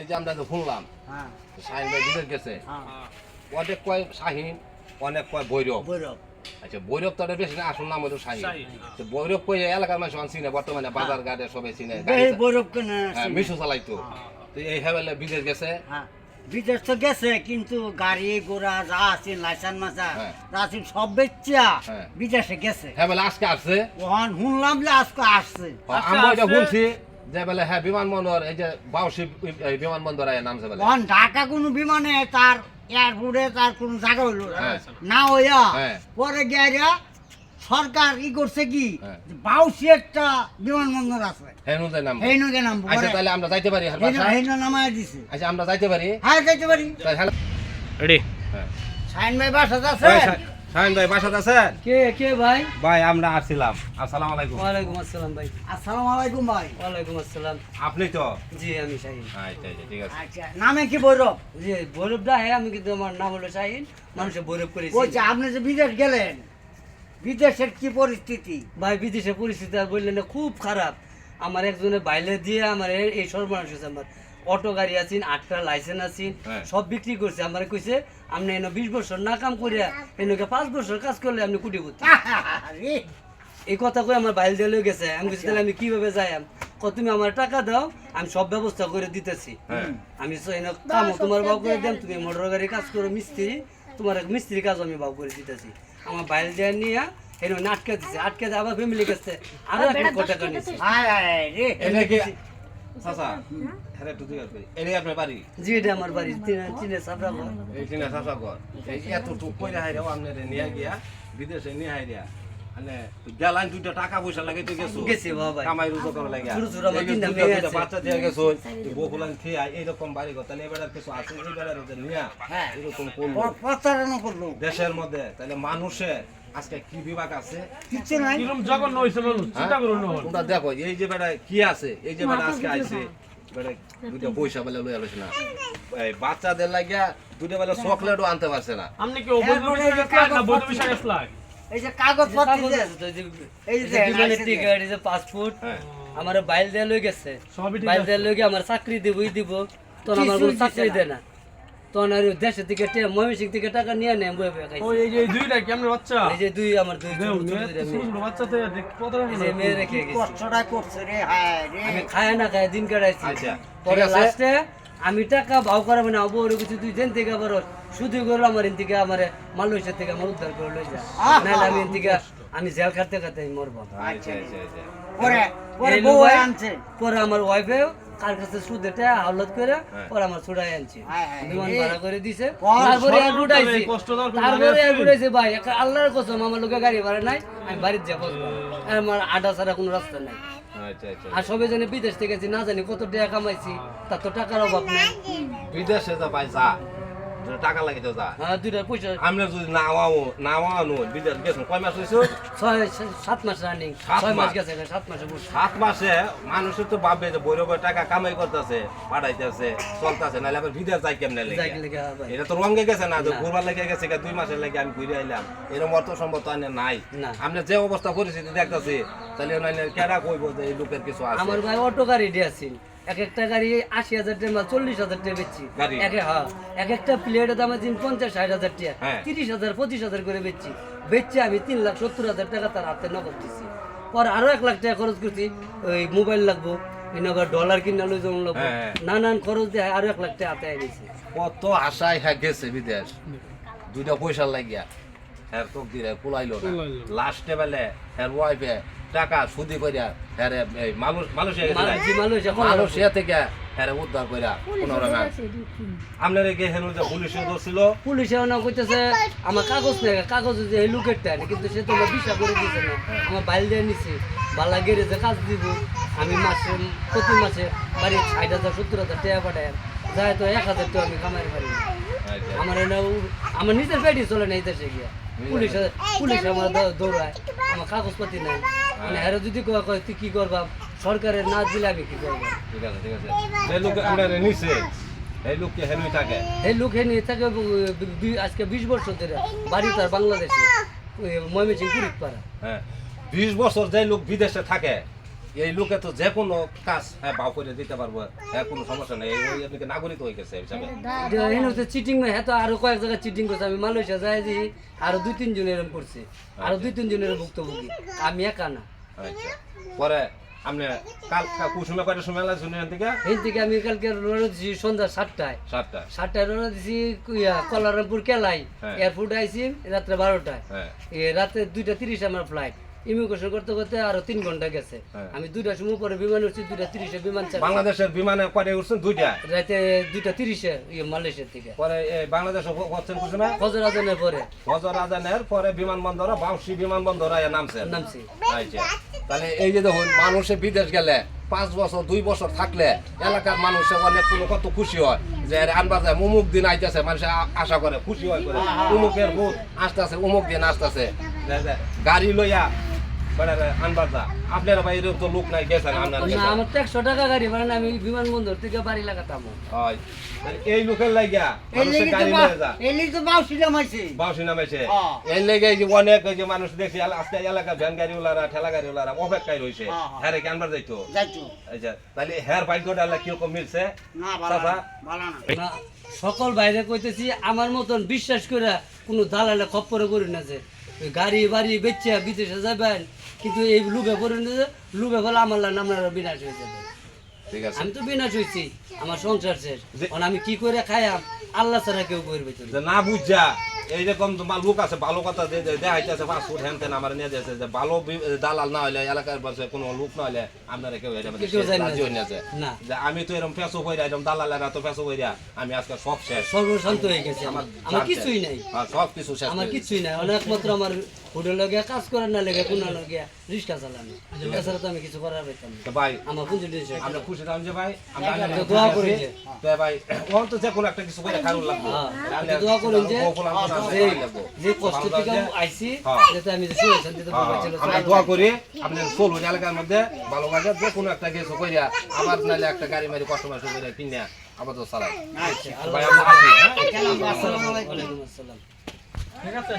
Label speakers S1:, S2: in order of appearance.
S1: এই যে আমরা তো শুনলাম শাহিন ভাই বিদেশ গেছে, অনেক কয় শাহিন, অনেক কয় ভৈরব। আচ্ছা, ভৈরব তো বেশি না, আসল নাম হলো শাহিন। তো ভৈরব কই এলাকার মানুষ চিনে, বর্তমানে বাজার ঘাটে সবাই চিনে, মিশু চালাইতো। তো এই হেবেলে বিদেশ গেছে,
S2: বিদেশ তো গেছে, কিন্তু গাড়ি ঘোড়া যা আছে লাইসেন্স মাসা যা আছে সব বেচা বিদেশে গেছে।
S1: হেবেলে আজকে আসছে,
S2: শুনলাম যে আজকে আসছে।
S1: আমরা এটা শুনছি যে বলে হ্যাঁ বিমানবন্দর, এই যে বাউসি বিমানবন্দর নামছে বলে।
S2: ঢাকা কোনো বিমানে তার এয়ারপোর্টে তার কোনো জায়গা হইল না হইয়া পরে গিয়া সরকার ই করছে কি বাউসি একটা বিমানবন্দর আছে, হেনুদে নাম।
S1: আচ্ছা, তাহলে আমরা যাইতে পারি?
S2: হেনু নামায় দিছে।
S1: আচ্ছা, আমরা যাইতে পারি?
S2: হ্যাঁ, যাইতে পারি।
S3: রেডি?
S2: শাহিন ভাই বাসাতে আছে?
S1: শাহিন ভাই বাসাতে আছেন?
S2: কে ভাই?
S1: ভাই আমরা আসছিলাম। আসসালামু আলাইকুম।
S2: ওয়ালাইকুম আসসালাম ভাই। আসসালামু আলাইকুম ভাই।
S3: ওয়ালাইকুম আসসালাম।
S1: আপনি তো?
S3: জি, আমি শাহিন।
S1: আচ্ছা আচ্ছা, ঠিক আছে।
S2: আচ্ছা, নামে কি ভৈরব?
S3: জি, ভৈরবটা হ্যাঁ, আমি কিন্তু আমার নাম হলো শাহিন, মানুষে ভৈরব করেছি।
S2: ওই যে আপনি যে বিদেশ গেলেন, বিদেশের কি পরিস্থিতি?
S3: ভাই বিদেশের পরিস্থিতি আর বললেন না, খুব খারাপ। আমার একজনের বাইরে দিয়ে আমার এই সর্বনাশ হয়েছে। আমার অটো গাড়ি আছেন, 8টা লাইসেন্স আছেন, সব বিক্রি করছে। আমার কইছে আপনি এনে 20 বছর না কাম করিয়া এনকে 5 বছর কাজ করলে আপনি কোটিপতি। এই কথা কই আমার বাইরে দিয়ে লয়ে গেছে। আমি কইছি তাহলে আমি কিভাবে যাই? তুমি আমার টাকা দাও, আমি সব ব্যবস্থা করে দিতেছি। আমি কাম তোমার বাউ করে দেন, তুমি মোটর গাড়ি কাজ করো, মিস্ত্রি, তোমার মিস্ত্রি কাজ আমি বাউ করে দিতেছি। আমার বাইরে দিয়ে নিয়ে এনে আটকে দিছে, আটকে দিয়ে আবার ফ্যামিলি কাছে আরো 1 লক্ষ টাকা নিছে।
S1: এটা কি চাচা? হ্যাঁ, একটু জিজ্ঞাসা করি, এটাই আপনার বাড়ি?
S3: জি, এটা আমার বাড়ি, চিনে সাবরা ঘর।
S1: এই চিনে চাচা ঘর। এই এতটুকু কইরা হাইরাও আপনার নিয়ে গিয়া বিদেশে নিয়ে হাইরা মানে গেলাম, 2টা টাকা পয়সা লাগে তো
S3: গেছি বাবা,
S1: কামাই রুজো করা লাগে।
S3: ছোট ছোট আমার 3টা মেয়ে আছে,
S1: বাচ্চা দিয়ে গেছো, বহুলান খেয়ে এইরকম বাড়ি কথা তাহলে এবার কিছু আছে এই বেড়ার নিয়ে এরকম করলো,
S2: প্রতারণা করলো
S1: দেশের মধ্যে। তাহলে মানুষে আজকে কি বিভাগ আছে?
S2: কিছু নাই।
S4: কিরকম জঘন্য হইছে মানুষ, চিন্তা করুন না।
S1: তোমরা দেখো এই যে বেড়া কি আছে, এই যে বেড়া আজকে আইছে বেড়া 2টা পয়সা বলে লই আলোচ না, এই বাচ্চাদের লাগিয়া 2টা বেলা চকলেটও আনতে পারছে না।
S4: আপনি কি অবৈধ বিষয় গেছলাম না বৈধ বিষয় গেছলাম?
S2: এই যে কাগজ পত্র
S3: কাগজ আছে তো, এই যে বিমানের টিকিট, এই যে পাসপোর্ট, আমার বাইল দিয়ে লই গেছে। বাইল দিয়ে লই গিয়ে আমার চাকরি দিবই দিব, তো আমার কোনো চাকরি দেয় না। তখন আর দেশের থেকে ময়মনসিং থেকে টাকা নিয়ে নেয় বই বই খাইছে।
S4: ওই এই যে দুইটা কেমন বাচ্চা,
S3: এই যে আমার দুই
S4: ছোট বাচ্চাতে কত
S3: মেয়ে রেখে গেছে।
S2: কষ্টটা করছে রে, হায় রে।
S3: আমি খায় না খায় দিন কাটাইছি।
S1: আচ্ছা,
S3: পরে
S1: ঠিক আছে।
S3: লাস্টে আমি টাকা ভাও করাবো না, বউরে কিছু তুই দেন থেকে আবার শুধু করলো আমার এন থেকে আমার মালয়েশিয়া থেকে আমার উদ্ধার করে লই যা, নাহলে আমি এন থেকে আমি জেল খাটতে খাটতে মরবো।
S1: আচ্ছা আচ্ছা আচ্ছা।
S2: পরে বউ আনছে।
S3: পরে আমার ওয়াইফে কার কাছে সুদেটা হাওলাত করে পরে আমার ছুড়াই আনছে, বিমান ভাড়া করে দিছে। তারপরে আর উঠাইছি, তারপরে আর উঠাইছে। ভাই আল্লাহর কসম, আমার লোকে গাড়ি ভাড়া নাই, আমি বাড়িতে যাবো, আমার আডা ছাড়া কোনো রাস্তা নাই।
S1: আচ্ছা আচ্ছা।
S3: আর সবাই জানে বিদেশ থেকে না জানি কত টাকা কামাইছি, তার তো টাকার অভাব নাই।
S1: বিদেশে যা পাই যা, টাকা লাগে তো যা।
S3: হ্যাঁ, 2টা পয়সা
S1: আমরা যদি না বিদেশ গেছো, কয় মাস হয়েছো?
S3: 7 মাস রানিং,
S1: 7
S3: 6 মাস
S1: মাস
S3: গেছে, 7 মাসে বসে।
S1: 7 মাসে মানুষের তো ভাববে যে বৈরবের টাকা কামাই করতেছে, পাঠাইতেছে, চলতেছে, নাহলে আবার বিদেশ যাই কেমনে লেগে। এটা তো রঙে গেছে না, যে ঘুরবার লেগে গেছে 2 মাসের লেগে আমি ঘুরে আইলাম, এরকম অর্থ সম্ভব তো নাই। আমরা যে অবস্থা পরিস্থিতি দেখতেছি, তাহলে কেডা কইব যে এই লোকের কিছু আছে?
S3: আমার ভাই অটো গাড়ি দিয়েছিল, এক একটা গাড়ি 80,000 টাকা, 40,000 টাকা বেচছি। এক একটা প্লেটের দাম আছে 50-60,000 টাকা, 30,000-25,000 করে বেচছি আমি 3,70,000 টাকা তার হাতে নগদ দিচ্ছি। পর আরো 1 লাখ টাকা খরচ করছি, ওই মোবাইল লাগবো, ডলার কিনা লই জমা লাগবো, নানান খরচ দিয়ে আরো 1 লাখ টাকা হাতে আনিছি।
S1: কত আশায় হ্যাঁ গেছে বিদেশ, 2টা পয়সা লাগিয়া হ্যাঁ তো দিলে কুলাইলো না। লাস্টে বেলে হ্যাঁ ওয়াইফে টাকা সুদি করিয়া হ্যাঁ মালয়েশিয়া থেকে হ্যাঁ উদ্ধার করিয়া 15 মান। আপনার কি হেন যে পুলিশে ধরছিল?
S3: পুলিশে না কইতেছে আমার কাগজ নেই, কাগজ যে এই লুকেটটা, কিন্তু সে তো বিশ্বাস করে দিয়েছে না। আমার বাইল দিয়ে নিছি, বালা গেরেজে কাজ দিব, আমি প্রতি মাসে বাড়ি 60,000-70,000 টাকা পাঠাই, যায় তো 1,000 টাকা আমি কামাই পারি না। আমার নিজের পেটি চলে না এই দেশে গিয়া, পুলিশ আমার দৌড়ায়, আমার কাগজপাতি নাই। মানে হ্যাঁ যদি কয় তুই কি করবা, সরকারের না দিলে আমি কি করবো?
S1: ঠিক আছে ঠিক আছে। যে লোক আমরা নিছে এই লোক কি হেনুই থাকে?
S3: এই লোক হেনি থাকে আজকে 20 বছর ধরে, বাড়ি তার বাংলাদেশে, ময়মনসিং কুড়িপাড়া।
S1: হ্যাঁ, 20 বছর যে লোক বিদেশে থাকে, এই লোকে তো যে কোনো কাজ হ্যাঁ বাউ করে দিতে পারবো, হ্যাঁ কোনো সমস্যা নেই, ওই আপনাকে নাগরিক হয়ে গেছে হিসাবে।
S3: চিটিং হ্যাঁ তো আরো কয়েক জায়গায় চিটিং করছে। আমি মালয়েশিয়া যাই যে আরো 2-3 জন এরকম করছে, আরো 2-3 জনের ভুক্তভোগী, আমি একা না।
S1: আচ্ছা পরে আপনি কাল কুসুমে কয়টার সময় লাগছে শুনে থেকে?
S3: এই থেকে আমি কালকে রওনা দিছি সন্ধ্যা 7টায়, 7টায় রওনা দিছি কলারামপুর কেলাই,
S1: হ্যাঁ।
S3: এয়ারপোর্টে আইছি রাত্রে 12টায়,
S1: হ্যাঁ
S3: রাতে 2:30 আমার ফ্লাইট। ইমিগ্রেশন করতে করতে আরো 3 ঘন্টা গেছে।
S1: হ্যাঁ।
S3: আমি 2টার সময় পরে বিমান উঠছি, 2:30 বিমান ছাড়ছি।
S1: বাংলাদেশের বিমানে কয়টা উঠছেন? 2টা।
S3: রাতে 2:30 মালয়েশিয়ার থেকে
S1: পরে বাংলাদেশ হচ্ছেন কুসুমে
S3: ফজর আজানের পরে
S1: ফজর আজানের পরে বিমানবন্দর বাউসি বিমানবন্দর নামছেন।
S3: নামছি।
S1: আচ্ছা তাহলে এই যে দেখুন মানুষে বিদেশ গেলে 5 বছর 2 বছর থাকলে এলাকার মানুষে অনেক কোনো কত খুশি হয় যে আনবার যায় অমুক দিন আইতেছে, মানুষে আশা করে খুশি হয় করে অমুকের ভূত আসতেছে, অমুক দিন আসতেছে গাড়ি লইয়া আনবার যা। আপনারা ভাই এরকম তো লোক নাই গেছেন আপনার
S3: না, আমার তো 100 টাকা গাড়ি ভাড়া না, আমি বিমানবন্দর থেকে বাড়ি লাগাতাম।
S1: হয় এই লোকের লাগিয়া মানুষের গাড়ি লইয়া যা
S2: এলি তো বাউসি নামাইছে।
S1: বাউসি নামেছে
S2: হ্যাঁ।
S1: এই লেগে যে অনেক ওই যে মানুষ দেখছি আজকে এলাকা ভ্যান গাড়িওয়ালারা ঠেলা গাড়িওয়ালারা অপেক্ষায় রয়েছে
S2: হ্যাঁ, হ্যাঁ।
S1: হ্যাঁ রে আনবার যাইতো।
S2: যাইতো
S1: আচ্ছা তাহলে হ্যার ভাগ্যটা আল্লাহ কিরকম মিলছে?
S2: না ভালো
S1: চাচা?
S2: না, ভালো না।
S3: না, সকল বাইরে কইতেছি আমার মতন বিশ্বাস করে কোনো দালালে খপ্পরে করি না যে ওই গাড়ি বাড়ি বেচে বিদেশে যাবেন, কিন্তু এই লুবে করে না যে লুবে বলে আমার আপনারা বিনাশ হয়ে যাবে।
S1: ঠিক আছে
S3: আমি তো বিনাশ হয়েছি, আমার সংসার শেষ।
S1: যে-
S3: এখন আমি কি করে খাইয়াম আল্লাহ ছাড়া কেউ করবে তো
S1: যে না বুঝা এইরকম তোমার লোক আছে ভালো কথা দেখাইতেছে ফাস্টফুড হ্যান তেন আমার নিয়ে যাচ্ছে যে ভালো দালাল না হইলে এলাকার পাশে কোনো লোক না হইলে আপনারা কেউ এটা
S3: কেউ যায় না।
S1: রাজি হয়ে আছে
S3: না।
S1: যে আমি তো এরকম ফেসো কইরা এরকম দালালেরা তো ফেসো কইরা আমি আজকে সব শেষ
S3: সর্বশান্ত হয়ে গেছে আমার
S1: জানতে।
S3: কিছুই নাই,
S1: হ্যাঁ, সব কিছু শেষ
S3: আমার
S1: হয়ে
S3: কিছুই নাই। একমাত্র আমার হোটেলে গিয়ে কাজ করার না লেগে কোনো গিয়া রিক্সা চালানো, এছাড়া তো আমি কিছু করার পাইতাম না।
S1: তো ভাই
S3: আমার পুঁজি দিয়েছে
S1: আমরা খুশি থাম যে ভাই আমরা
S3: তো দোয়া করি যে।
S1: তো ভাই ও তো যে কোনো একটা কিছু করে খাওয়া লাগবে
S3: হ্যাঁ,
S1: তাহলে
S3: দোয়া করুন যে
S1: গোকুলাম কোন আছে
S3: যে-
S1: লাগবে।
S3: যে কষ্ট থেকে
S1: ভালো
S3: আইছি
S1: হ্যাঁ।
S3: যাতে আমি যে সুখে শান্তিতে বলতে ছিল
S1: আমরা দোয়া করি আপনি চলুন এলাকার মধ্যে ভালোভাবে যে কোনো একটা কিছু কইরা আবার নাহলে একটা গাড়ি মারি কাস্টমার করে কিনে আবার তো চালাই
S3: আচ্ছা,
S1: ভাই আমরা আসি হ্যাঁ
S2: আসসালামু আলাইকুম।
S3: ওয়ালাইকুম আসসালাম।
S4: ঠিক আছে